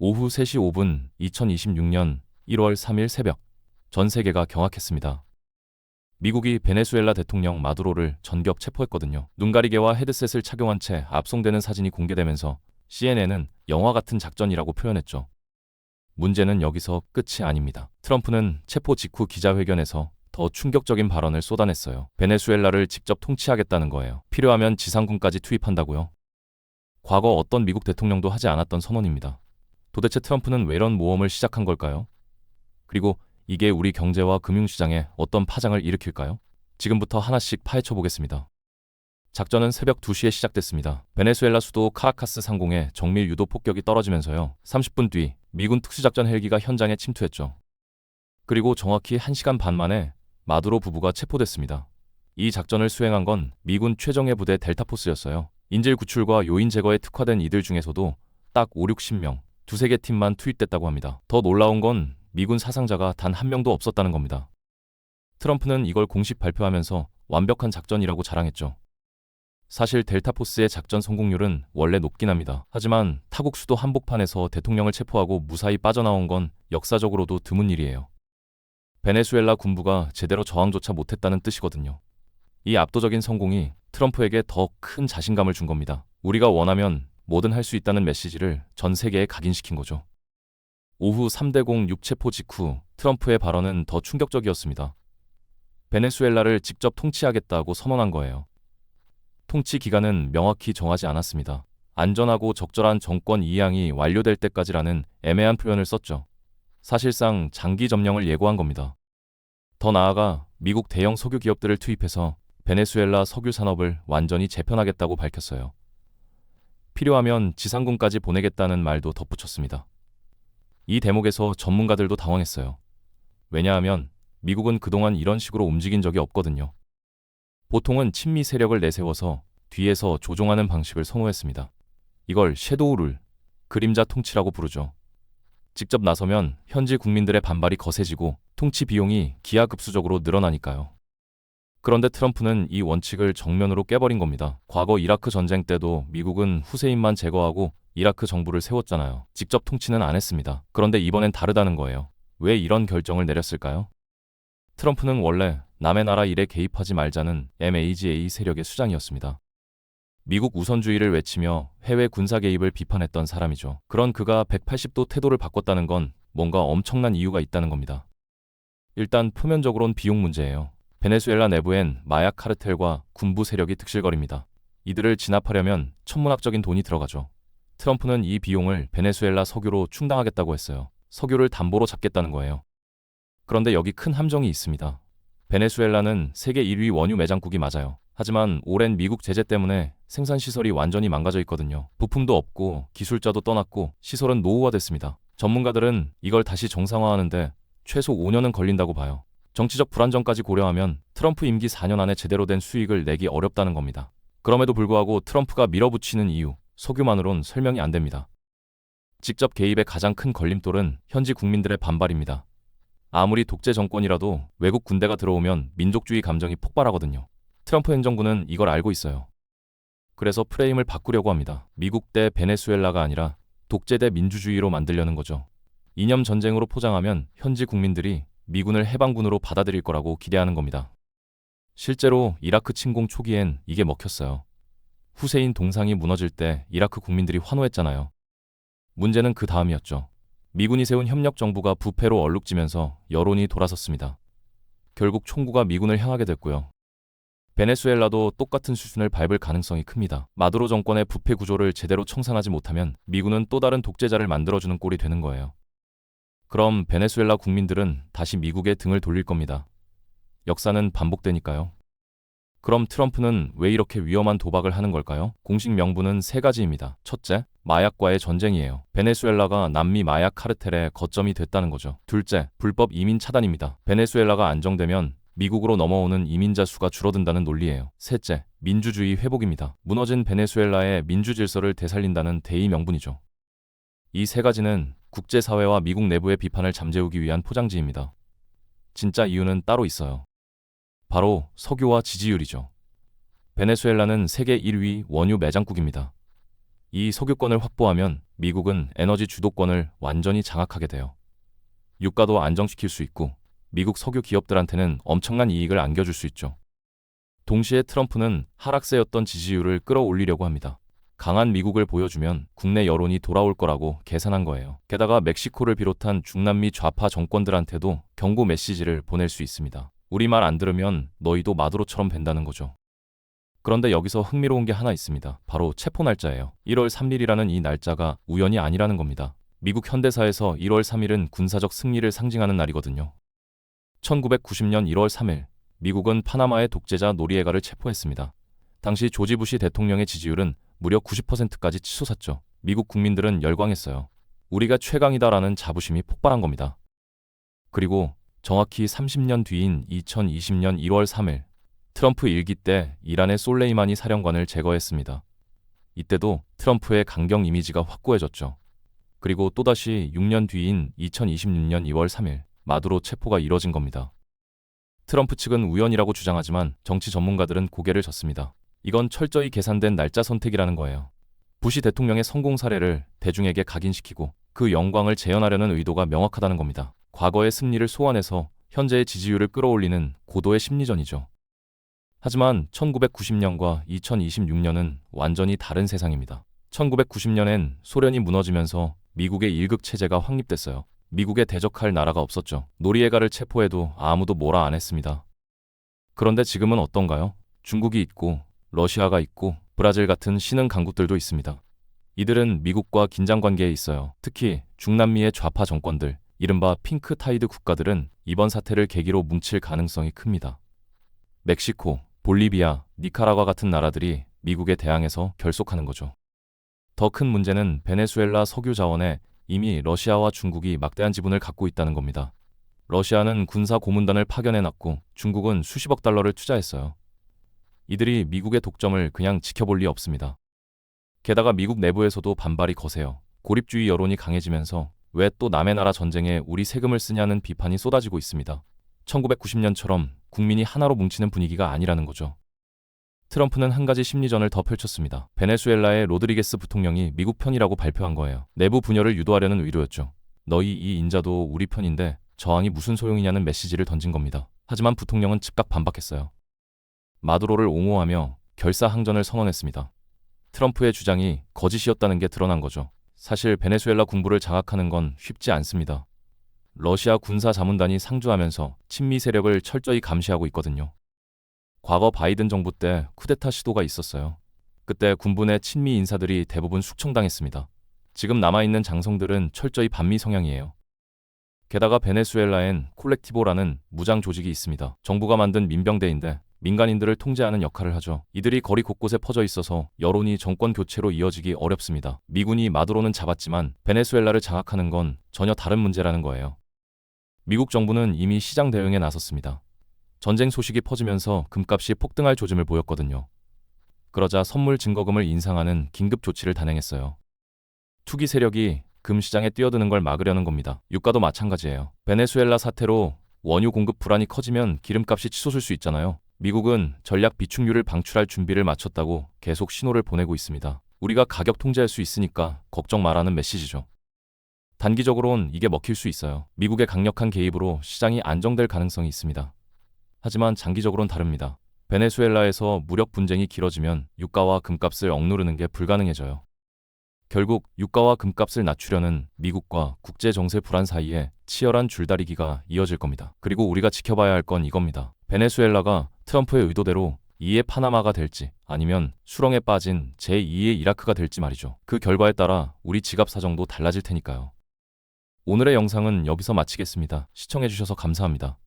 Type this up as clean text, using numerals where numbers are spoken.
오후 3시 5분 2026년 1월 3일 새벽 전 세계가 경악했습니다. 미국이 베네수엘라 대통령 마두로를 전격 체포했거든요. 눈가리개와 헤드셋을 착용한 채 압송되는 사진이 공개되면서 CNN은 영화 같은 작전이라고 표현했죠. 문제는 여기서 끝이 아닙니다. 트럼프는 체포 직후 기자회견에서 더 충격적인 발언을 쏟아냈어요. 베네수엘라를 직접 통치하겠다는 거예요. 필요하면 지상군까지 투입한다고요. 과거 어떤 미국 대통령도 하지 않았던 선언입니다. 도대체 트럼프는 왜 이런 모험을 시작한 걸까요? 그리고 이게 우리 경제와 금융시장에 어떤 파장을 일으킬까요? 지금부터 하나씩 파헤쳐 보겠습니다. 작전은 새벽 2시에 시작됐습니다. 베네수엘라 수도 카라카스 상공에 정밀 유도 폭격이 떨어지면서요. 30분 뒤 미군 특수작전 헬기가 현장에 침투했죠. 그리고 정확히 1시간 반 만에 마두로 부부가 체포됐습니다. 이 작전을 수행한 건 미군 최정예 부대 델타포스였어요. 인질 구출과 요인 제거에 특화된 이들 중에서도 딱 5, 60명, 두세 개 팀만 투입됐다고 합니다. 더 놀라운 건 미군 사상자가 단 한 명도 없었다는 겁니다. 트럼프는 이걸 공식 발표하면서 완벽한 작전이라고 자랑했죠. 사실 델타포스의 작전 성공률은 원래 높긴 합니다. 하지만 타국 수도 한복판에서 대통령을 체포하고 무사히 빠져나온 건 역사적으로도 드문 일이에요. 베네수엘라 군부가 제대로 저항조차 못했다는 뜻이거든요. 이 압도적인 성공이 트럼프에게 더 큰 자신감을 준 겁니다. 우리가 원하면 뭐든 할 수 있다는 메시지를 전 세계에 각인시킨 거죠. 오후 3대0 육체포 직후 트럼프의 발언은 더 충격적이었습니다. 베네수엘라를 직접 통치하겠다고 선언한 거예요. 통치 기간은 명확히 정하지 않았습니다. 안전하고 적절한 정권 이양이 완료될 때까지라는 애매한 표현을 썼죠. 사실상 장기 점령을 예고한 겁니다. 더 나아가 미국 대형 석유 기업들을 투입해서 베네수엘라 석유 산업을 완전히 재편하겠다고 밝혔어요. 필요하면 지상군까지 보내겠다는 말도 덧붙였습니다. 이 대목에서 전문가들도 당황했어요. 왜냐하면 미국은 그동안 이런 식으로 움직인 적이 없거든요. 보통은 친미 세력을 내세워서 뒤에서 조종하는 방식을 선호했습니다. 이걸 섀도우 룰, 그림자 통치라고 부르죠. 직접 나서면 현지 국민들의 반발이 거세지고 통치 비용이 기하급수적으로 늘어나니까요. 그런데 트럼프는 이 원칙을 정면으로 깨버린 겁니다. 과거 이라크 전쟁 때도 미국은 후세인만 제거하고 이라크 정부를 세웠잖아요. 직접 통치는 안 했습니다. 그런데 이번엔 다르다는 거예요. 왜 이런 결정을 내렸을까요? 트럼프는 원래 남의 나라 일에 개입하지 말자는 MAGA 세력의 수장이었습니다. 미국 우선주의를 외치며 해외 군사 개입을 비판했던 사람이죠. 그런 그가 180도 태도를 바꿨다는 건 뭔가 엄청난 이유가 있다는 겁니다. 일단 표면적으론 비용 문제예요. 베네수엘라 내부엔 마약 카르텔과 군부 세력이 득실거립니다. 이들을 진압하려면 천문학적인 돈이 들어가죠. 트럼프는 이 비용을 베네수엘라 석유로 충당하겠다고 했어요. 석유를 담보로 잡겠다는 거예요. 그런데 여기 큰 함정이 있습니다. 베네수엘라는 세계 1위 원유 매장국이 맞아요. 하지만 오랜 미국 제재 때문에 생산시설이 완전히 망가져 있거든요. 부품도 없고 기술자도 떠났고 시설은 노후화됐습니다. 전문가들은 이걸 다시 정상화하는데 최소 5년은 걸린다고 봐요. 정치적 불안정까지 고려하면 트럼프 임기 4년 안에 제대로 된 수익을 내기 어렵다는 겁니다. 그럼에도 불구하고 트럼프가 밀어붙이는 이유, 석유만으론 설명이 안 됩니다. 직접 개입의 가장 큰 걸림돌은 현지 국민들의 반발입니다. 아무리 독재 정권이라도 외국 군대가 들어오면 민족주의 감정이 폭발하거든요. 트럼프 행정부는 이걸 알고 있어요. 그래서 프레임을 바꾸려고 합니다. 미국 대 베네수엘라가 아니라 독재 대 민주주의로 만들려는 거죠. 이념 전쟁으로 포장하면 현지 국민들이 미군을 해방군으로 받아들일 거라고 기대하는 겁니다. 실제로 이라크 침공 초기엔 이게 먹혔어요. 후세인 동상이 무너질 때 이라크 국민들이 환호했잖아요. 문제는 그 다음이었죠. 미군이 세운 협력 정부가 부패로 얼룩지면서 여론이 돌아섰습니다. 결국 총구가 미군을 향하게 됐고요. 베네수엘라도 똑같은 수준을 밟을 가능성이 큽니다. 마두로 정권의 부패 구조를 제대로 청산하지 못하면 미군은 또 다른 독재자를 만들어주는 꼴이 되는 거예요. 그럼 베네수엘라 국민들은 다시 미국에 등을 돌릴 겁니다. 역사는 반복되니까요. 그럼 트럼프는 왜 이렇게 위험한 도박을 하는 걸까요? 공식 명분은 세 가지입니다. 첫째, 마약과의 전쟁이에요. 베네수엘라가 남미 마약 카르텔의 거점이 됐다는 거죠. 둘째, 불법 이민 차단입니다. 베네수엘라가 안정되면 미국으로 넘어오는 이민자 수가 줄어든다는 논리예요. 셋째, 민주주의 회복입니다. 무너진 베네수엘라의 민주 질서를 되살린다는 대의 명분이죠. 이 세 가지는 국제사회와 미국 내부의 비판을 잠재우기 위한 포장지입니다. 진짜 이유는 따로 있어요. 바로 석유와 지지율이죠. 베네수엘라는 세계 1위 원유 매장국입니다. 이 석유권을 확보하면 미국은 에너지 주도권을 완전히 장악하게 돼요. 유가도 안정시킬 수 있고 미국 석유 기업들한테는 엄청난 이익을 안겨줄 수 있죠. 동시에 트럼프는 하락세였던 지지율을 끌어올리려고 합니다. 강한 미국을 보여주면 국내 여론이 돌아올 거라고 계산한 거예요. 게다가 멕시코를 비롯한 중남미 좌파 정권들한테도 경고 메시지를 보낼 수 있습니다. 우리 말 안 들으면 너희도 마두로처럼 된다는 거죠. 그런데 여기서 흥미로운 게 하나 있습니다. 바로 체포 날짜예요. 1월 3일이라는 이 날짜가 우연이 아니라는 겁니다. 미국 현대사에서 1월 3일은 군사적 승리를 상징하는 날이거든요. 1990년 1월 3일, 미국은 파나마의 독재자 노리에가를 체포했습니다. 당시 조지 부시 대통령의 지지율은 무려 90%까지 치솟았죠. 미국 국민들은 열광했어요. 우리가 최강이다라는 자부심이 폭발한 겁니다. 그리고 정확히 30년 뒤인 2020년 1월 3일, 트럼프 일기 때 이란의 솔레이마니 사령관을 제거했습니다. 이때도 트럼프의 강경 이미지가 확고해졌죠. 그리고 또다시 6년 뒤인 2026년 2월 3일, 마두로 체포가 이뤄진 겁니다. 트럼프 측은 우연이라고 주장하지만 정치 전문가들은 고개를 젓습니다. 이건 철저히 계산된 날짜 선택이라는 거예요. 부시 대통령의 성공 사례를 대중에게 각인시키고 그 영광을 재현하려는 의도가 명확하다는 겁니다. 과거의 승리를 소환해서 현재의 지지율을 끌어올리는 고도의 심리전이죠. 하지만 1990년과 2026년은 완전히 다른 세상입니다. 1990년엔 소련이 무너지면서 미국의 일극 체제가 확립됐어요. 미국에 대적할 나라가 없었죠. 노리에가를 체포해도 아무도 뭐라 안 했습니다. 그런데 지금은 어떤가요? 중국이 있고 러시아가 있고 브라질 같은 신흥 강국들도 있습니다. 이들은 미국과 긴장 관계에 있어요. 특히 중남미의 좌파 정권들, 이른바 핑크 타이드 국가들은 이번 사태를 계기로 뭉칠 가능성이 큽니다. 멕시코, 볼리비아, 니카라과 같은 나라들이 미국에 대항해서 결속하는 거죠. 더 큰 문제는 베네수엘라 석유 자원에 이미 러시아와 중국이 막대한 지분을 갖고 있다는 겁니다. 러시아는 군사 고문단을 파견해놨고 중국은 수십억 달러를 투자했어요. 이들이 미국의 독점을 그냥 지켜볼 리 없습니다. 게다가 미국 내부에서도 반발이 거세요. 고립주의 여론이 강해지면서 왜 또 남의 나라 전쟁에 우리 세금을 쓰냐는 비판이 쏟아지고 있습니다. 1990년처럼 국민이 하나로 뭉치는 분위기가 아니라는 거죠. 트럼프는 한 가지 심리전을 더 펼쳤습니다. 베네수엘라의 로드리게스 부통령이 미국 편이라고 발표한 거예요. 내부 분열을 유도하려는 의도였죠. 너희 이 인자도 우리 편인데 저항이 무슨 소용이냐는 메시지를 던진 겁니다. 하지만 부통령은 즉각 반박했어요. 마두로를 옹호하며 결사항전을 선언했습니다. 트럼프의 주장이 거짓이었다는 게 드러난 거죠. 사실 베네수엘라 군부를 장악하는 건 쉽지 않습니다. 러시아 군사 자문단이 상주하면서 친미 세력을 철저히 감시하고 있거든요. 과거 바이든 정부 때 쿠데타 시도가 있었어요. 그때 군부 내 친미 인사들이 대부분 숙청당했습니다. 지금 남아있는 장성들은 철저히 반미 성향이에요. 게다가 베네수엘라엔 콜렉티보라는 무장 조직이 있습니다. 정부가 만든 민병대인데 민간인들을 통제하는 역할을 하죠. 이들이 거리 곳곳에 퍼져 있어서 여론이 정권 교체로 이어지기 어렵습니다. 미군이 마두로는 잡았지만 베네수엘라를 장악하는 건 전혀 다른 문제라는 거예요. 미국 정부는 이미 시장 대응에 나섰습니다. 전쟁 소식이 퍼지면서 금값이 폭등할 조짐을 보였거든요. 그러자 선물 증거금을 인상하는 긴급 조치를 단행했어요. 투기 세력이 금 시장에 뛰어드는 걸 막으려는 겁니다. 유가도 마찬가지예요. 베네수엘라 사태로 원유 공급 불안이 커지면 기름값이 치솟을 수 있잖아요. 미국은 전략 비축유를 방출할 준비를 마쳤다고 계속 신호를 보내고 있습니다. 우리가 가격 통제할 수 있으니까 걱정 마라는 메시지죠. 단기적으론 이게 먹힐 수 있어요. 미국의 강력한 개입으로 시장이 안정될 가능성이 있습니다. 하지만 장기적으로는 다릅니다. 베네수엘라에서 무력 분쟁이 길어지면 유가와 금값을 억누르는 게 불가능해져요. 결국 유가와 금값을 낮추려는 미국과 국제 정세 불안 사이에 치열한 줄다리기가 이어질 겁니다. 그리고 우리가 지켜봐야 할 건 이겁니다. 베네수엘라가 트럼프의 의도대로 2의 파나마가 될지 아니면 수렁에 빠진 제2의 이라크가 될지 말이죠. 그 결과에 따라 우리 지갑 사정도 달라질 테니까요. 오늘의 영상은 여기서 마치겠습니다. 시청해주셔서 감사합니다.